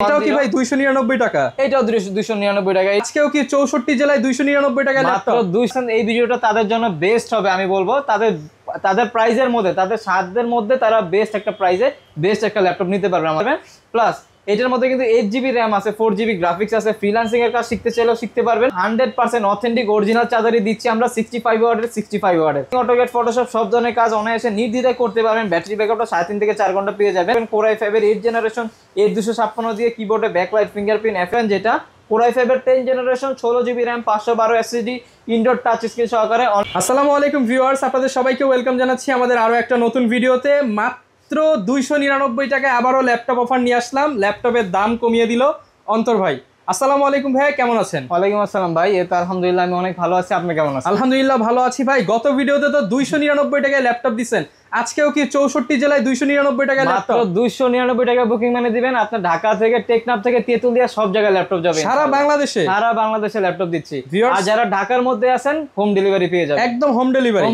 এটাও কি ভাই 299 টাকা? এটাও 299 টাকা। আজকেও কি 64 জেলায় 299 টাকা ল্যাপটপ? এই ভিডিওটা তাদের জন্য বেস্ট হবে আমি বলবো। তাদের প্রাইজের মধ্যে, তাদের সাধ্যের মধ্যে তারা বেস্ট একটা প্রাইজে বেস্ট একটা ল্যাপটপ নিতে পারবে আমাদের। প্লাস এটার মধ্যে কিন্তু 8GB র্যাম আছে, 4GB গ্রাফিক্স আছে। ফ্রিল্যান্সিং এর কাজ শিখতে চাইলেও শিখতে পারবেন। 100% অথেন্টিক অরিজিনাল চার্জারই দিচ্ছি আমরা 65 ওয়াটের। অটোক্যাড, ফটোশপ সব ধরনের কাজ অনায়াসে নির্দ্বিধায় করতে পারবেন। ব্যাটারি ব্যাকআপটা 3.5 থেকে 4 ঘন্টা পেয়ে যাবেন। Core i5 এর 8 জেনারেশন 8256 দিয়ে কিবোর্ডে ব্যাকলাইট ফিঙ্গারপ্রিন্ট F1, যেটা Core i5 এর 10 generation 16GB RAM 512 SSD indoor touch screen সহকারে। আসসালামু আলাইকুম ভিউয়ার্স, আপনাদের সবাইকে ওয়েলকাম জানাচ্ছি আমাদের আরো একটা নতুন ভিডিওতে। মাত্র 299 টাকায় আবারও ল্যাপটপ অফার নিয়ে আসলাম। ল্যাপটপের দাম কমিয়ে দিল অন্তর ভাই। আসসালামু আলাইকুম ভাই, কেমন আছেন? ওয়ালাইকুম আসসালাম ভাই, এই তো আলহামদুলিল্লাহ আমি অনেক ভালো আছি। আপনি কেমন আছেন? আলহামদুলিল্লাহ ভালো আছি ভাই। গত ভিডিওতে তো 299 টাকায় ল্যাপটপ দিচ্ছেন, আজকেও কি 64 জেলায় 299 টাকায় ল্যাপটপ? মাত্র 299 টাকা বুকিং মানে দিবেন। আপনি ঢাকা থেকে, টেকনাফ থেকে, তেতুলিয়া সব জায়গায় ল্যাপটপ যাবে। সারা বাংলাদেশে ল্যাপটপ দিচ্ছি। আর যারা ঢাকার মধ্যে আছেন হোম ডেলিভারি পেয়ে যাবেন। একদম হোম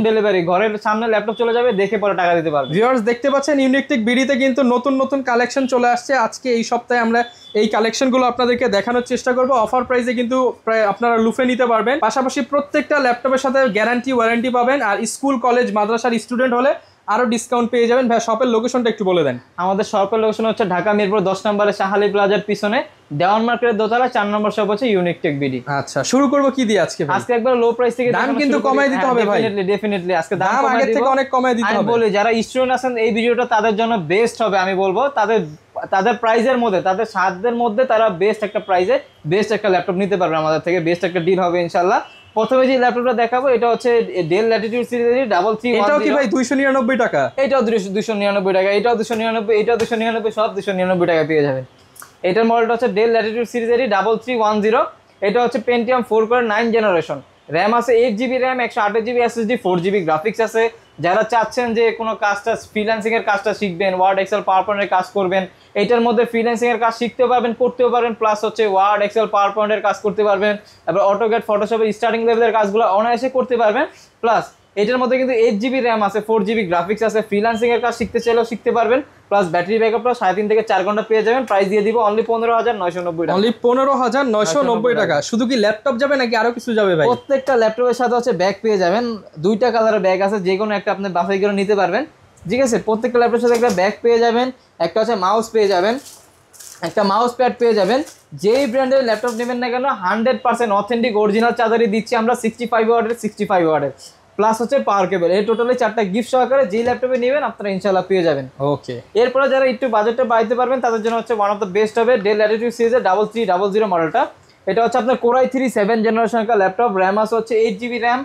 ডেলিভারি ঘরের সামনে ল্যাপটপ চলে যাবে, দেখে পরে টাকা দিতে পারবেন। ভিউয়ার্স দেখতে পাচ্ছেন ইউনিকটেক বিডিতে কিন্তু নতুন কালেকশন চলে আসছে। আজকে এই সপ্তাহে আমরা এই কালেকশনগুলো আপনাদেরকে দেখানোর চেষ্টা করব। অফার প্রাইসে কিন্তু প্রায় আপনারা লুফে নিতে পারবেন। পাশাপাশি প্রত্যেকটা ল্যাপটপের সাথে গ্যারান্টি ওয়ারেন্টি পাবেন। আর স্কুল, কলেজ, মাদ্রাসার স্টুডেন্ট হলে আরো ডিসকাউন্ট পেয়ে যাবেন। ভাই শপের লোকেশনটা একটু বলে দেন। আমাদের শপের লোকেশন হচ্ছে ঢাকা মিরপুর 10 নম্বরে শাহালি প্লাজার পিছনে দেওয়ান মার্কেটের দোতলা 4 নম্বর শপ হচ্ছে ইউনিকটেক বিডি। আচ্ছা, শুরু করব কি দিয়ে আজকে ভাই? আজকে একবার লো প্রাইস থেকে দাম কিন্তু কমাই দিতে হবে ভাই। ডেফিনেটলি আজকে দাম আগে থেকে অনেক কমাই দিতে হবে। আমি বলি যারা স্টুডেন্ট আছেন এই ভিডিওটা তাদের জন্য বেস্ট হবে আমি বলবো। তাদের প্রাইজের মধ্যে, তাদের সাধ্যের মধ্যে তারা বেস্ট একটা প্রাইজে বেস্ট একটা ল্যাপটপ নিতে পারবে আমাদের থেকে। বেস্ট একটা ডিল হবে ইনশাআল্লাহ। প্রথমে যে ল্যাপটপটা দেখাবো এটা হচ্ছে ডেল ল্যাটিটিউড সিরিজের 331। এটাও কি ভাই 299 টাকা? এটাও 299 টাকা, এটাও 299, এটাও 299, সব 299 টাকা পেয়ে যাবেন। এটার মডেলটা হচ্ছে ডেল ল্যাটিটিউড সিরিজের 3310। এটা হচ্ছে পেন্টিয়াম 4 কোর 9 জেনারেশন। র্যাম আছে 8GB RAM, 128GB SSD, 4GB graphics আছে। যারা চাচ্ছেন যে কোনো কাজটা, ফ্রিল্যান্সিং এর কাজটা শিখবেন, ওয়ার্ড, এক্সেল, পাওয়ার পয়েন্টের কাজ করবেন, এটার মধ্যে ফ্রিল্যান্সিং এর কাজ শিখতেও পারবেন, করতেও পারবেন। প্লাস হচ্ছে ওয়ার্ড, এক্সেল, পাওয়ার পয়েন্টের কাজ করতে পারবেন। তারপর অটোক্যাড, ফটোশপের স্টার্টিং লেভেলের কাজগুলো অনায়াসে করতে পারবেন। প্লাস এটার মধ্যে কিন্তু 8GB র্যাম আছে, 4GB গ্রাফিক্স আছে। ফ্রিল্যান্সিং এর কাজ শিখতে চাইলেও শিখতে পারবেন। প্লাস ব্যাটারি ব্যাকআপটা 3.5 থেকে 4 ঘন্টা পেয়ে যাবেন। প্রাইস দিয়ে দিব অনলি 15,990 টাকা। অনলি 15,990 টাকা। শুধু কি ল্যাপটপ যাবে নাকি আরো কিছু যাবে ভাই? প্রত্যেকটা ল্যাপটপের সাথে হচ্ছে ব্যাগ পেয়ে যাবেন। 2টা কালারের ব্যাগ আছে, যে কোনো একটা আপনি বাছাই করে নিতে পারবেন। ঠিক আছে, প্রত্যেকটা ল্যাপটপের সাথে একটা ব্যাগ পেয়ে যাবেন, একটা হচ্ছে মাউস পেয়ে যাবেন, একটা মাউস প্যাড পেয়ে যাবেন। যেই ব্র্যান্ডের ল্যাপটপ নেবেন না কেন 100% অথেন্টিক অরিজিনাল চার্জারই দিচ্ছি আমরা 65 ওয়াটের। প্লাস হচ্ছে পাওয়ার কেবল। এই টোটালি 4টা গিফট সহকারে যেই ল্যাপটপে নেবেন আপনারা ইনশাআল্লাহ পেয়ে যাবেন। ওকে, এরপরে যারা একটু বাজেটটা বাড়াইতে পারবেন তাদের জন্য হচ্ছে ওয়ান অফ দ্য বেস্ট হবে ডেল ল্যাটিটিউড সিরিজের 3300 মডেলটা। এটা হচ্ছে আপনার Core i3 7 জেনারেশনের ল্যাপটপ। র্যাম আছে হচ্ছে 8GB RAM,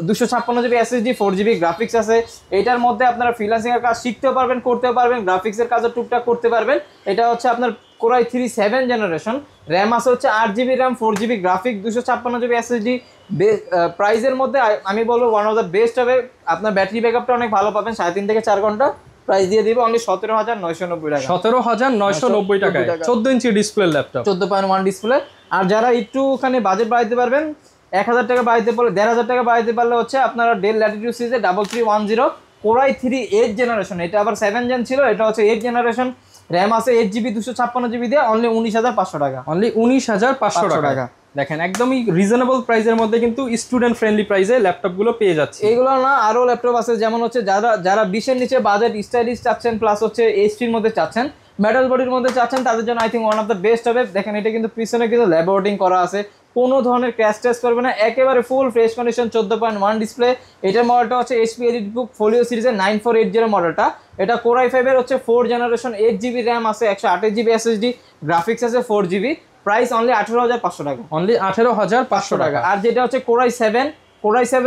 256GB SSD, 4GB graphics আছে। এটার মধ্যে আপনারা ফ্রিল্যান্সিং এর কাজ শিখতেও পারবেন, করতেও পারবেন, গ্রাফিক্সের কাজও টুকটাক করতে পারবেন। এটা হচ্ছে আপনার Core i3 7 জেনারেশন। র্যাম আছে হচ্ছে 8GB RAM, 4GB graphics, 256GB SSD। প্রাইজের মধ্যে আমি বলবো ওয়ান অফ দ্য বেস্ট হবে। আপনার ব্যাটারি ব্যাকআপটা অনেক ভালো পাবেন, 3.5 থেকে 4 ঘন্টা। প্রাইস দিয়ে দিব অনলি 17,990 টাকা। 17,990 টাকায় 14 ইঞ্চি ডিসপ্লে ল্যাপটপ, 14.1 ডিসপ্লে। আর যারা একটুখানি বাজেট বাড়াইতে পারবেন, 1000 টাকা বাড়াইতে পারলে, 1500 টাকা বাড়াইতে পারলে হচ্ছে আপনারা ডেল ল্যাটিটিউড সিরিজের 3310 Core i3 8 জেনারেশন। এটা আবার 7 জেন ছিল, এটা হচ্ছে 8 জেনারেশন। র্যাম আছে 8GB 256GB দিয়ে অনলি 19,500 টাকা। অনলি 19,500 টাকা। দেখেন একদমই রিজনেবল প্রাইসের মধ্যে কিন্তু স্টুডেন্ট ফ্রেন্ডলি প্রাইসে ল্যাপটপ গুলো পেয়ে যাচ্ছে। এইগুলো না আরো ল্যাপটপ আছে, যেমন হচ্ছে যারা 20-এর নিচে বাজেট স্টাইলিশ চাচ্ছেন, প্লাস হচ্ছে এইচপির মধ্যে চাচ্ছেন, মেটাল বডির মধ্যে চাচ্ছেন, তাদের জন্য I think one of the best হবে। দেখেন এটা কিন্তু পিছনে কিন্তু ল্যাবোরেটিং করা আছে, কোনো ধরনের ক্র্যাশ টেস্ট করবে না, একেবারে ফুল ফ্রেশ কন্ডিশন, 14.1 ডিসপ্লে। এটার মডেলটা হচ্ছে HP এডিটবুক ফোলিও সিরিজের 9480 মডেলটা। এটা Core i5 এর হচ্ছে 4 জেনারেশন, 8GB র্যাম আছে, 128GB SSD, গ্রাফিক্স আছে 4GB। প্রাইস অনলি 18,500 টাকা। অনলি 18,500 টাকা। আর যেটা হচ্ছে Core i7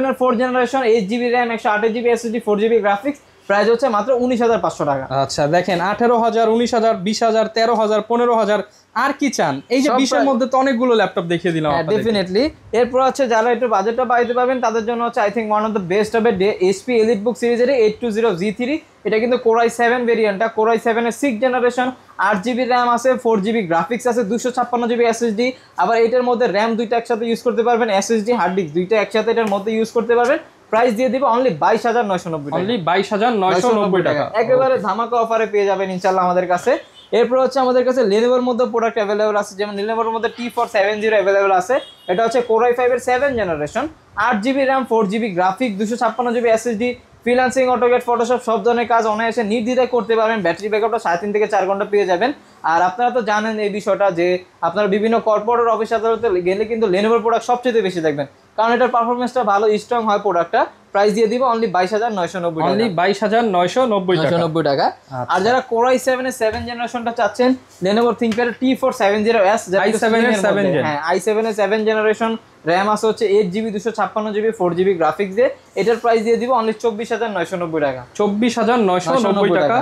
এর 4 generation, 8GB RAM, 128GB SSD, 4GB graphics. Price হচ্ছে মাত্র 19,500 টাকা। আচ্ছা দেখেন 18,000, 19,000, 20,000, 13,000, 15,000, আর কি চান? এই যে 20 এর মধ্যে তো অনেকগুলো ল্যাপটপ দেখিয়ে দিলাম আপনাদের। ডেফিনেটলি। এরপর হচ্ছে যারা একটু বাজেটটা বাড়াইতে পারবেন তাদের জন্য হচ্ছে I think one of the best হবে HP এলিটবুক সিরিজের 820Z3। এটা কিন্তু Core i7 ভেরিয়েন্টটা। Core i7 এর 6 জেনারেশন, 8GB র্যাম আছে, 4GB গ্রাফিক্স আছে, 256GB SSD। আবার এটার মধ্যে র্যাম দুইটা একসাথে ইউজ করতে পারবেন, SSD হার্ড ডিস্ক দুইটা একসাথে এটার মধ্যে ইউজ করতে পারবেন। প্রাইস দিয়ে দিব অনলি 22,990 টাকা। অনলি 22,990 টাকা। একেবারে ধামাকা অফারে পেয়ে যাবেন ইনশাআল্লাহ আমাদের কাছে। এরপর হচ্ছে আমাদের কাছে লেনোভোর মধ্যে প্রোডাক্ট অ্যাভেলেবল আছে, যেমন লেনোভোর মধ্যে T470 অ্যাভেলেবল আছে। এটা হচ্ছে Core i5 এর 7 generation, 8GB RAM, 4GB graphic, 256GB SSD, freelancing, AutoCAD, Photoshop সব ধরনের কাজ অনায়াসে নির্দ্বিধায় করতে পারবেন। ব্যাটারি ব্যাকআপটা 3.5 থেকে 4 ঘন্টা পেয়ে যাবেন। আর আপনারা তো জানেন এই বিষয়টা যে আপনারা বিভিন্ন কর্পোরেট অফিস আদালতে গেলে কিন্তু লেনোভোর প্রোডাক্ট সবচেয়ে বেশি দেখবেন, কারণ এটার পারফরমেন্সটা ভালো, স্ট্রং হয় প্রোডাক্টটা। প্রাইস দিয়ে দিব অনলি 22,990 টাকা, অনলি 22,990 টাকা। আর যারা Core i7 এর 7 জেনারেশনটা চাচ্ছেন, Lenovo ThinkPad T470S, i7 এর 7 জেন, হ্যাঁ i7 এর 7 জেনারেশন, র‍্যাম আছে হচ্ছে 8GB 256GB 4GB গ্রাফিক্স দিয়ে। এটার প্রাইস দিয়ে দিব অনলি 24,990 টাকা, 24,990 টাকা।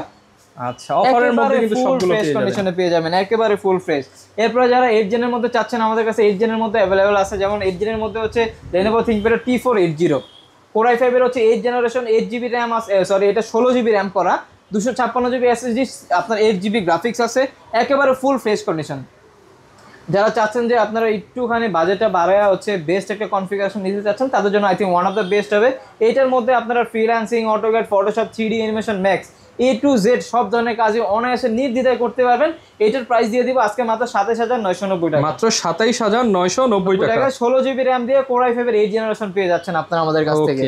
আচ্ছা, অফারের মধ্যে কিন্তু সবগুলো ফ্রেশ কন্ডিশনে পেয়ে যাবেন, একেবারে ফুল ফ্রেশ। এরপর যারা 8 জেনের মধ্যে চাচ্ছেন, আমাদের কাছে 8 জেনের মধ্যে अवेलेबल আছে, যেমন 8 জেনের মধ্যে হচ্ছে Lenovo ThinkPad T480, Core i5 এর হচ্ছে 8 জেনারেশন, 8GB র‍্যাম আছে, সরি এটা 16GB র‍্যাম করা, 256GB SSD, আপনার 8GB গ্রাফিক্স আছে, একেবারে ফুল ফ্রেশ কন্ডিশন। যারা চাচ্ছেন যে আপনারা একটুখানি বাজেটটা বাড়ায় হচ্ছে বেস্ট একটা কনফিগারেশন নিতে চাচ্ছেন, তাদের জন্য I think one of the best হবে। এইটার মধ্যে আপনারা freelancing, AutoCAD, Photoshop, 3D animation, max, A to Z সব ধরনের কাজে অনায়াসে নির্দ্বিধায় করতে পারবেন। এটার প্রাইস দিয়ে দিব আজকে মাত্র 27,990 টাকা, মাত্র 27,990 টাকা। 16GB র্যাম দিয়ে Core i5 এর 8 জেনারেশন পেয়ে যাচ্ছেন আপনারা আমাদের কাছ থেকে।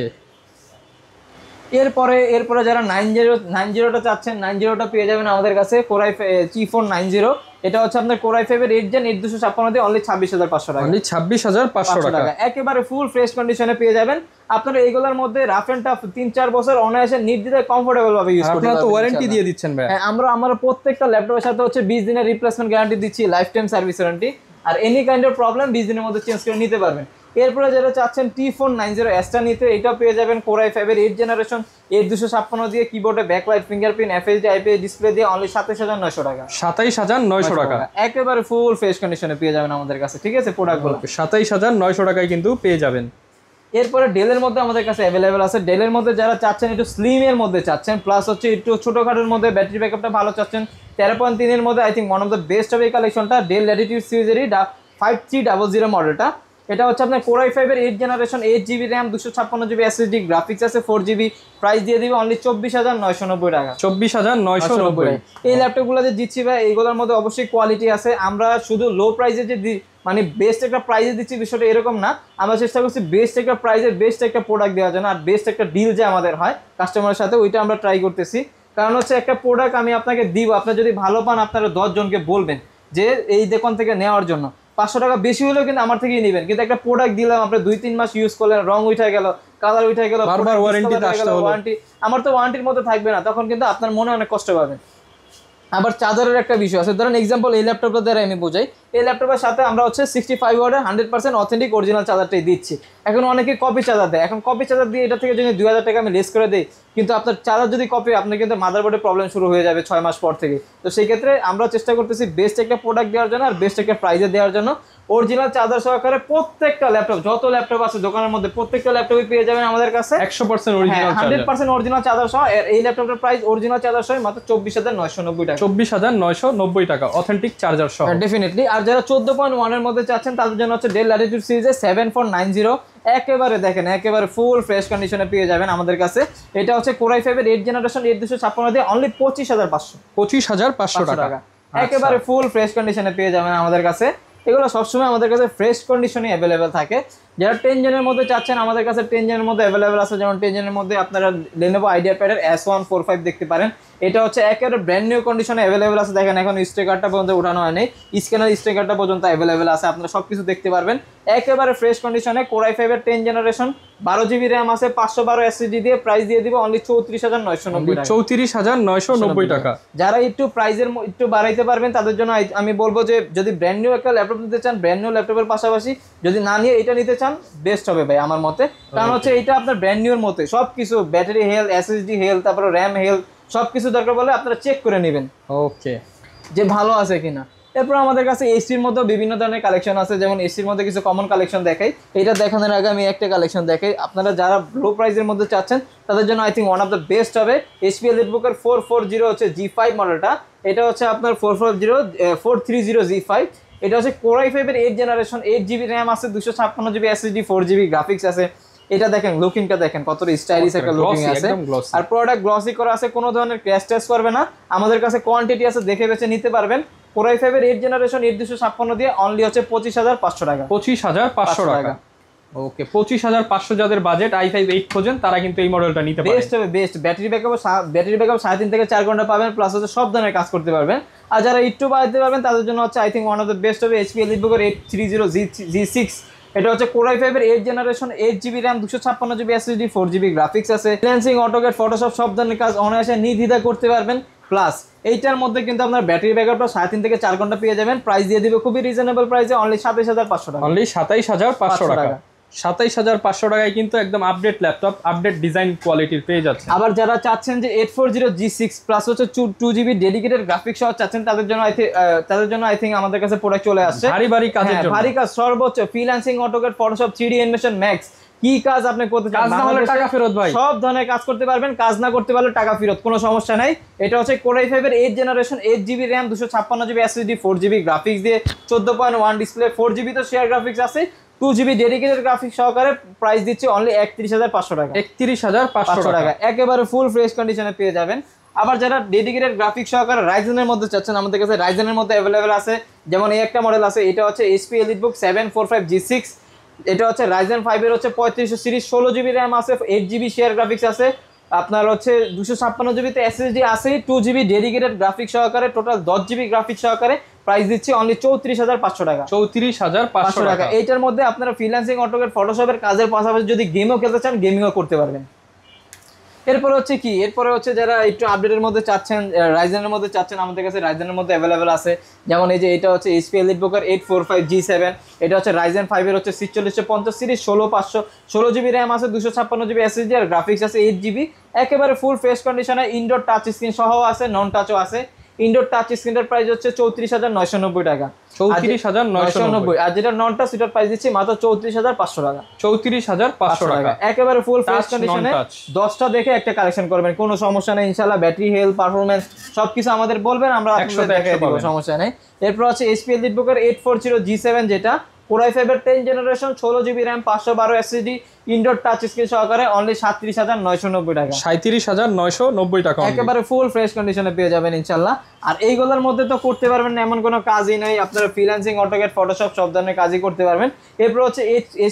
এরপরে যারা 90টা চাচ্ছেন, 90টা পেয়ে যাবেন আমাদের কাছে Core i5 T490। এটা হচ্ছে আপনার Core i5 এর 8 জেন 8256 দিয়ে অনলি 26,500 টাকা, অনলি 26,500 টাকা, একেবারে ফুল ফ্রেশ কন্ডিশনে পেয়ে যাবেন। আপনারা এইগুলোর মধ্যে রাফ এন্ড টাফ 3-4 বছর অনায়াসে নির্দ্বিধায় কমফোর্টেবল ভাবে ইউজ করতে পারবেন। আপনারা তো ওয়ারেন্টি দিয়ে দিচ্ছেন ভাই। হ্যাঁ, আমরা প্রত্যেকটা ল্যাপটপের সাথে হচ্ছে 20 দিনের রিপ্লেসমেন্ট গ্যারান্টি দিচ্ছি, লাইফ টাইম সার্ভিস ওয়ারেন্টি, আর এনি কাইন্ড অফ প্রবলেম 20 দিনের মধ্যে চেঞ্জ করে নিতে পারবেন। এরপরে যারা চাচ্ছেন T490S টা নিতে, এটাও পেয়ে যাবেন Core i5 এর 8 জেনারেশন, 8256 দিয়ে, কিবোর্ডে backlight, fingerprint, FHD IPS display দিয়ে অনলি 27,900 টাকা, 27,900 টাকা, একেবারে ফুল ফ্রেশ কন্ডিশনে পেয়ে যাবেন আমাদের কাছে। ঠিক আছে, প্রোডাক্টগুলো 27,900 টাকায় কিন্তু পেয়ে যাবেন। এরপরে ডেলের মধ্যে আমাদের কাছে অ্যাভেলেবেল আছে। ডেলের মধ্যে যারা চাচ্ছেন একটু স্লিম এর মধ্যে চাচ্ছেন, প্লাস হচ্ছে একটু ছোটখাটোর মধ্যে ব্যাটারি ব্যাকআপটা ভালো চাচ্ছেন, 13.3 এর মধ্যে I think one of the best হবে এই কালেকশনটা, ডেল ল্যাটিটিউড সিরিজেরই 5300 মডেলটা। এটা হচ্ছে আপনার Core i5 এর 8 generation, 8GB RAM, 256GB SSD, graphics আছে 4GB, প্রাইস দিয়ে দিবে অনলি 24,990 টাকা, 24,990। এই ল্যাপটপগুলো যে দিচ্ছি ভাই, এইগুলোর মধ্যে অবশ্যই কোয়ালিটি আছে। আমরা শুধু লো প্রাইসে যে মানে বেস্ট একটা প্রাইজে দিচ্ছি বিষয়টা এরকম না, আমরা চেষ্টা করছি বেস্ট একটা প্রাইজে বেস্ট একটা প্রোডাক্ট দেওয়ার জন্য, আর বেস্ট একটা ডিল যে আমাদের হয় কাস্টমারের সাথে, ওইটা আমরা ট্রাই করতেছি। কারণ হচ্ছে একটা প্রোডাক্ট আমি আপনাকে দিব, আপনার যদি ভালো পান আপনারা 10 জনকে বলবেন যে এই দোকান থেকে নেওয়ার জন্য, 500 টাকা বেশি হলেও কিন্তু আমার থেকেই নেবেন। কিন্তু একটা প্রোডাক্ট দিলাম, আপনি 2-3 মাস ইউজ করলেন, রং উঠে গেল, কালার উঠে গেল, বারবার ওয়ারেন্টিতে আসতে হলো, ওয়ারেন্টি আমার তো ওয়ারেন্টির মধ্যে থাকবে না, তখন কিন্তু আপনার মনে অনেক কষ্ট পাবেন। আবার চার্জারের একটা বিষয় আছে, ধরেন এক্সাম্পল এই ল্যাপটপটা দ্বারা আমি বোঝাই, এই ল্যাপটপের সাথে আমরা হচ্ছে 65 ওয়াটের 100% অথেন্টিক অরিজিনাল চার্জারটাই দিচ্ছি। এখন অনেকে কপি চার্জার দেয়, এখন কপি চার্জার দিয়ে এটা থেকে যদি 2000 টাকা আমি লেস করে দিই, কিন্তু আপনার চার্জার যদি কপি, আপনার কিন্তু মাদারবোর্ডে প্রবলেম শুরু হয়ে যাবে 6 মাস পর থেকে। তো সেই ক্ষেত্রে আমরা চেষ্টা করতেছি বেস্ট একটা প্রোডাক্ট দেওয়ার জন্য, আর বেস্ট একটা প্রাইজে দেওয়ার জন্য। অরিজিনাল চার্জার সহকারে প্রত্যেকটা ল্যাপটপ, যত ল্যাপটপ আছে দোকানের মধ্যে প্রত্যেকটা ল্যাপটপই পেয়ে যাবেন আমাদের কাছে 100% অরিজিনাল চার্জার, 100% অরিজিনাল চার্জার সহ। এই ল্যাপটপের প্রাইস অরিজিনাল চার্জার সহ মাত্র 24,990 টাকা, 24,990 টাকা, অথেন্টিক চার্জার সহ। ডেফিনেটলি। আর যারা 14.1 এর মধ্যে চাচ্ছেন, তাদের জন্য হচ্ছে ডেল ল্যাটিটিউড সিরিজের 7490, একেবারে দেখেন একেবারে ফুল ফ্রেশ কন্ডিশনে পেয়ে যাবেন আমাদের কাছে। এটা হচ্ছে Core i5 এর 8 জেনারেশন, 8256 দিয়ে অনলি 25,500 টাকা, একেবারে ফুল ফ্রেশ কন্ডিশনে পেয়ে যাবেন আমাদের কাছে। এগুলো সবসময় আমাদের কাছে ফ্রেশ কন্ডিশনে অ্যাভেলেবেল থাকে। যারা 10 জেনের মধ্যে চাচ্ছেন, আমাদের কাছে 10 জেনের মধ্যে অ্যাভেলেবেল আছে। যেমন 10 জেনের মধ্যে আপনারা Lenovo IdeaPad এর S145 দেখতে পারেন, এটা হচ্ছে একেবারে ব্র্যান্ড নিউ কন্ডিশনে অ্যাভেলেবেল আছে। দেখেন এখন স্টিকারটা পর্যন্ত উঠানো হয়নি, স্ক্যানার স্টিকারটা পর্যন্ত অ্যাভেলেবেল আছে, আপনারা সবকিছু দেখতে পারবেন একেবারে ফ্রেশ কন্ডিশনে। Core i5 এর 10 জেনারেশন, 12GB র্যাম আছে, 512 SSD দিয়ে, প্রাইস দিয়ে দিব অনলি 34,990 টাকা, 34,990 টাকা। যারা একটু প্রাইজের একটু বাড়াইতে পারবেন তাদের জন্য আমি বলবো যে যদি ব্র্যান্ড নিউ একটা ল্যাপটপ নিতে চান, ব্র্যান্ড নিউ ল্যাপটপের পাশাপাশি যদি না নিয়ে এটা নিতে চান, বেস্ট হবে ভাই আমার মতে। কারণ হচ্ছে এটা আপনার ব্র্যান্ড নিউর মতে সবকিছু, ব্যাটারি হেলথ, এসএসডি হেলথ, তারপরে র্যাম হেলথ, সবকিছু দরকার বলে আপনারা চেক করে নেবেন ওকে, যে ভালো আছে কিনা। এরপর আমাদের কাছে এসির মধ্যে বিভিন্ন ধরনের কালেকশন আছে। যেমন এসির মধ্যে কিছু কমন কালেকশন দেখাই, এটা দেখানোর আগে আমি একটা কালেকশন দেখাই। আপনারা যারা লো প্রাইসের মধ্যে চাচ্ছেন তাদের জন্য I think one of the best হবে HP EliteBooker 440 হচ্ছে G5 মডেলটা। এটা হচ্ছে আপনার 430 G5। এটা হচ্ছে Core i5 এর 8 জেনারেশন, 8GB র্যাম আছে, 256GB SSD, 4GB গ্রাফিক্স আছে, এটা দেখেন লুকিংটা দেখেন কতটা স্টাইলিশ একটা লুকিং আছে, আর প্রোডাক্ট গ্লসি করা আছে, কোনো ধরনের ক্র্যাশ টেস্ট করবে না। আমাদের কাছে কোয়ান্টিটি আছে, দেখে বেছে নিতে পারবেন। Core i5 এর 8 জেনারেশন 8256 দিয়ে অনলি হচ্ছে 25500 টাকা। 25500 টাকা। ওকে, 25500 যাদের বাজেট i5 8 খোঁজেন তারা কিন্তু এই মডেলটা নিতে পারেন। বেস্ট হবে, বেস্ট। ব্যাটারি ব্যাকআপ 3.5 থেকে 4 ঘন্টা পাবেন, প্লাস হচ্ছে সব ধরনের কাজ করতে পারবেন। আর যারা একটু বাড়াতে পারবেন তাদের জন্য হচ্ছে I think one of the best হবে HP EliteBook 830G6। এটা হচ্ছে Core i5 এর 8 generation, 8GB RAM, 256GB SSD, 4GB graphics আছে। ফ্রিল্যান্সিং, অটোক্যাড, ফটোশপ সব ধরনের কাজ অনায়াসে নির্দ্বিধায় করতে পারবেন। প্লাস এইটার মধ্যে কিন্তু আপনার ব্যাটারি ব্যাকআপটা 3.5 থেকে 4 ঘন্টা পেয়ে যাবেন। প্রাইস দিয়ে দিবে খুবই রিজনেবল প্রাইসে, অনলি 27500 টাকা। অনলি 27500 টাকা। 27500 টাকায় কিন্তু একদম আপডেট ল্যাপটপ, আপডেট ডিজাইন কোয়ালিটির পেয়ে যাচ্ছে। আবার যারা চাচ্ছেন যে 840G6 প্লাস হচ্ছে 2GB ডেডিকেটেড গ্রাফিক্স সহ চাচ্ছেন, তাদের জন্য আই থিঙ্ক আমাদের কাছে প্রোডাক্ট চলে আসছে ভারী কাজের জন্য। ভারী কাজ সর্বোচ্চ freelancing, AutoCAD, Photoshop, 3D animation, max, কি কাজ আপনি করতে চান, কাজ না হলে টাকা ফেরত ভাই। সব ধরনের কাজ করতে পারবেন, কাজ না করতে পারলে টাকা ফেরত, কোনো সমস্যা নাই। এটা হচ্ছে Core i5 এর 8 generation, 8GB RAM, 256GB SSD, 4GB graphics দিয়ে 14.1 ডিসপ্লে, 4GB তো শেয়ার গ্রাফিক্স আছে, 2GB ডেডিকেটেড গ্রাফিক্স সহকারে প্রাইস দিচ্ছে অনলি 31500 টাকা। 31500 টাকা একেবারে ফুল ফ্রেশ কন্ডিশনে পেয়ে যাবেন। আবার যারা ডেডিকেটেড গ্রাফিক্স সহকারে রাইজেনের মধ্যে চাচ্ছেন, আমাদের কাছে রাইজেনের মধ্যে অ্যাভেলেবেল আছে। যেমন এই একটা মডেল আছে, এটা হচ্ছে HP EliteBook 745G6। এটা হচ্ছে Ryzen 5 এর হচ্ছে 3500 সিরিজ, 16GB RAM আছে, 8GB শেয়ার গ্রাফিক্স আছে, আপনার হচ্ছে 256GB তে SSD আছে, 2GB ডেডিকেটেড গ্রাফিক্স সহকারে, টোটাল 10GB গ্রাফিক্স সহকারে প্রাইস দিচ্ছি অনলি 34500 টাকা। 34500 টাকা। এইটার মধ্যে আপনারা ফ্রিল্যান্সিং, অটোক্যাড, ফটোশপের কাজের পাশাপাশি যদি গেমও খেলতে চান, গেমিংও করতে পারবেন। এরপরে হচ্ছে কি, এরপরে হচ্ছে যারা একটু আপডেটের মধ্যে চাচ্ছেন, রাইজেনের মধ্যে চাচ্ছেন, আমাদের কাছে রাইজেনের মধ্যে অ্যাভেলেবেল আছে। যেমন এই যে এটা হচ্ছে HP EliteBook 845G7। এটা হচ্ছে Ryzen 5 এর হচ্ছে 4650 সিরিজ, 16GB RAM আছে, 256GB SSD, আর গ্রাফিক্স আছে 8GB। একেবারে ফুল ফ্রেশ কন্ডিশনে, ইনডোর টাচ স্ক্রিন সহ আছে, নন টাচও আছে। ইনডোর টাচ স্ক্রিনের প্রাইস হচ্ছে 34990 টাকা। 34990। আর যেটা নন টাচ সেটার প্রাইস দিচ্ছি মাত্র 34500 টাকা। 34500 টাকা। একেবারে ফুল ফ্রেশ কন্ডিশনে 10টা দেখে একটা কালেকশন করবেন, কোনো সমস্যা নেই ইনশাআল্লাহ। ব্যাটারি হেলথ, পারফরম্যান্স সবকিছু আমাদের বলবেন, আমরা আপনাদের দেখাই দিব, সমস্যা নেই। এরপর হচ্ছে HP EliteBook 840G7, যেটা Core i5 এর 10 generation, 16GB RAM, 512 SSD, indoor touch screen সহকারে অনলি 37990 টাকা। 37990 টাকা। একেবারে ফুল ফ্রেশ কন্ডিশনে পেয়ে যাবেন ইনশাআল্লাহ। আর এইগুলোর মধ্যে তো করতে পারবেন না এমন কোনো কাজই নাই, আপনারা ফ্রিল্যান্সিং, অটোক্যাড, ফটোশপ সব ধরনের কাজই করতে পারবেন। এরপর হচ্ছে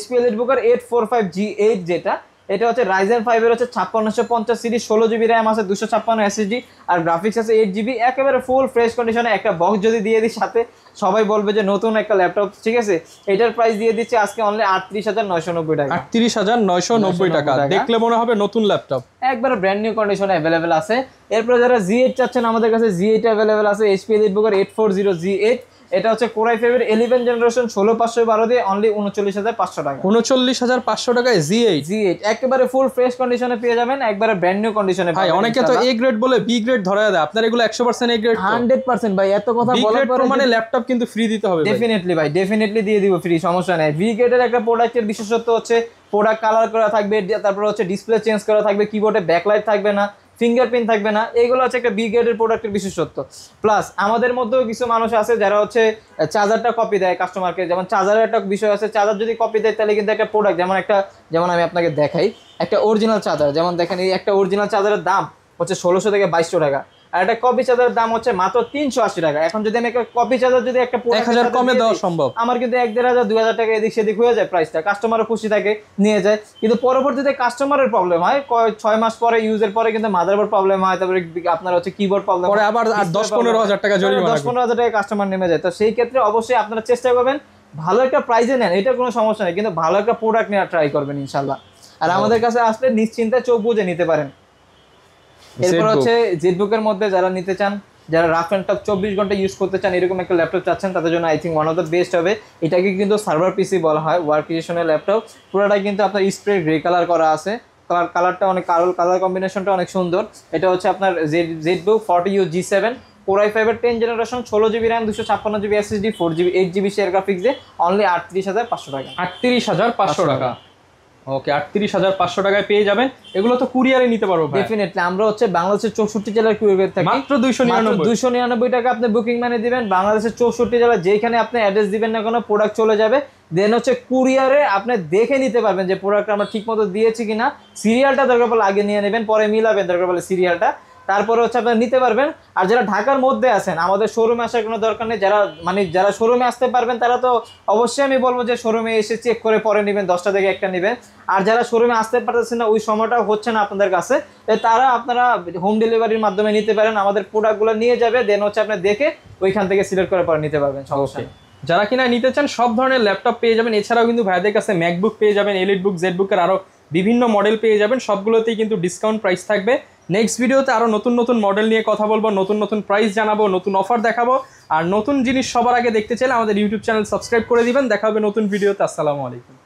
HP EliteBook 845G8, যেটা এটা হচ্ছে Ryzen 5 এর হচ্ছে 5650 সিরিজ, 16GB RAM আছে, 256 SSD, আর গ্রাফিক্স আছে 8GB। একেবারে ফুল ফ্রেশ কন্ডিশনে একটা বক্স যদি দিয়ে দিই সাথে, সবাই বলবে যে নতুন একটা ল্যাপটপ, ঠিক আছে। এটার প্রাইস দিয়ে দিচ্ছে আজকে অনলি 38990 টাকা। 38990 টাকা। দেখলে মনে হবে নতুন ল্যাপটপ, একবারে ব্র্যান্ড নিউ কন্ডিশনে অ্যাভেলেবেল আছে। এরপরে যারা G8 চাচ্ছেন, আমাদের কাছে G8 অ্যাভেলেবেল আছে। HP EliteBook 840G8। এটা হচ্ছে Core i5 এর 11 জেনারেশন, 16512 দিয়ে অনলি 39500 টাকা। 39500 টাকায় G8 একেবারে ফুল ফ্রেশ কন্ডিশনে পেয়ে যাবেন, একবারে ব্র্যান্ড নিউ কন্ডিশনে। ভাই অনেকে তো A গ্রেড বলে B গ্রেড ধরায় দেয়, আপনার এগুলো 100% A গ্রেড। 100% ভাই, এত কথা বলার পরে মানে ল্যাপটপ কিন্তু ফ্রি দিতে হবে। ডেফিনেটলি ভাই, ডেফিনেটলি দিয়ে দিব ফ্রি, সমস্যা নাই। V গ্রেডের একটা প্রোডাক্টের বিশেষত্ব হচ্ছে প্রোডাক্ট কালার করা থাকবে, তারপর হচ্ছে ডিসপ্লে চেঞ্জ করা থাকবে, কিবোর্ডে ব্যাকলাইট থাকবে না, ফিঙ্গারপ্রিন্ট থাকবে না। এইগুলো হচ্ছে একটা বি গ্রেডের প্রোডাক্টের বিশেষত্ব। প্লাস আমাদের মধ্যেও কিছু মানুষ আছে যারা হচ্ছে চার্জারটা কপি দেয় কাস্টমারকে, যেমন চার্জারের একটা বিষয় আছে, চার্জার যদি কপি দেয় তাহলে কিন্তু একটা প্রোডাক্ট, যেমন আমি আপনাকে দেখাই একটা অরিজিনাল চার্জার, যেমন দেখেন এই একটা অরিজিনাল চার্জারের দাম হচ্ছে 1600 থেকে 2200 টাকা, আর একটা কপি চার্জারের দাম হচ্ছে মাত্র 380 টাকা। এখন যদি আমি একটা কপি চার্জার যদি একটা 1000 কমে দেওয়া সম্ভব, আমার কিন্তু 1500 2000 টাকা এদিক সেদিক হয়ে যায় প্রাইসটা, কাস্টমারও খুশি থাকে, নিয়ে যায়। কিন্তু পরবর্তীতে কাস্টমারের প্রবলেম হয়, 6 মাস পরে ইউজের পরে কিন্তু মাদারবোর্ড প্রবলেম হয়, তারপরে আপনার হচ্ছে কিবোর্ড প্রবলেম, পরে আবার 10-15 টাকা জরিমানা, 10-15 টাকা কাস্টমার নেমে যায়। তো সেই ক্ষেত্রে অবশ্যই আপনারা চেষ্টা করবেন ভালো একটা প্রাইসে নেন, এটা কোনো সমস্যা নেই, কিন্তু ভালো একটা প্রোডাক্ট নেওয়ার ট্রাই করবেন ইনশাআল্লাহ। আর আমাদের কাছে আসলে নিশ্চিন্তায় চোখ বুজে নিতে পারেন। এরপর হচ্ছে জেটবুকের মধ্যে যারা নিতে চান, যারা রাফ অ্যান্ড টাফ 24 ঘন্টা ইউজ করতে চান, এরকম একটা ল্যাপটপ চাচ্ছেন, তাদের জন্য I think one of the best হবে। এটাকে কিন্তু সার্ভার পিসি বলা হয়, ওয়ার্ক স্টেশনের ল্যাপটপ। পুরোটা কিন্তু আপনার স্প্রে গ্রে কালার করা আছে, কালারটা অনেক কালার কম্বিনেশনটা অনেক সুন্দর। এটা হচ্ছে আপনার জেটবুক 40U-G7 Core i5 এর 10 generation, 16GB RAM, 256GB SSD, 4GB 8GB share graphics দিয়ে অনলি 38500 টাকা। 38500 টাকা। ওকে 38,500 টাকায় পেয়ে যাবেন। এগুলো তো কুরিয়ারে নিতে পারবো ভাই? ডেফিনেটলি আমরা হচ্ছে বাংলাদেশের 64 জেলার কুরিয়ার করে থাকি। মাত্র 299 টাকা আপনি বুকিং মানে দিবেন। বাংলাদেশের 64 জেলা যেখানে আপনি অ্যাড্রেস দিবেন না কোনো প্রোডাক্ট চলে যাবে। দেন হচ্ছে কুরিয়ারে আপনি দেখে নিতে পারবেন যে প্রোডাক্ট আমরা ঠিকমতো দিয়েছি কিনা। সিরিয়ালটা দরকার পড়লে আগে নিয়ে নেবেন, পরে মিলাবেন দরকার পড়লে সিরিয়ালটা, তারপরে হচ্ছে আপনারা নিতে পারবেন। আর যারা ঢাকার মধ্যে আছেন আমাদের শোরুমে আসার কোনো দরকার নেই। যারা শোরুমে আসতে পারবেন তারা তো অবশ্যই আমি বলবো যে শোরুমে এসে চেক করে পরে নেবেন, 10টা থেকে একটা নেবেন। আর যারা শোরুমে আসতে পারতেছেন না, ওই সময়টা হচ্ছে না আপনাদের কাছে, তারা আপনারা হোম ডেলিভারির মাধ্যমে নিতে পারেন। আমাদের প্রোডাক্টগুলো নিয়ে যাবে, দেন হচ্ছে আপনি দেখে ওইখান থেকে সিলেক্ট করে পরে নিতে পারবেন, সমস্যা নেই। যারা কিনা নিতে চান সব ধরনের ল্যাপটপ পেয়ে যাবেন। এছাড়াও কিন্তু ভাইদের কাছে ম্যাকবুক পেয়ে যাবেন, এলিট বুক, জেড বুকের আরও বিভিন্ন মডেল পেয়ে যাবেন। সবগুলোতেই কিন্তু ডিসকাউন্ট প্রাইস থাকবে। নেক্সট ভিডিওতে আরও নতুন নতুন মডেল নিয়ে কথা বলবো, নতুন নতুন প্রাইস জানাবো, নতুন অফার দেখাবো। আর নতুন জিনিস সবার আগে দেখতে চাইলে আমাদের ইউটিউব চ্যানেল সাবস্ক্রাইব করে দিবেন। দেখা হবে নতুন ভিডিওতে। আসসালামু আলাইকুম।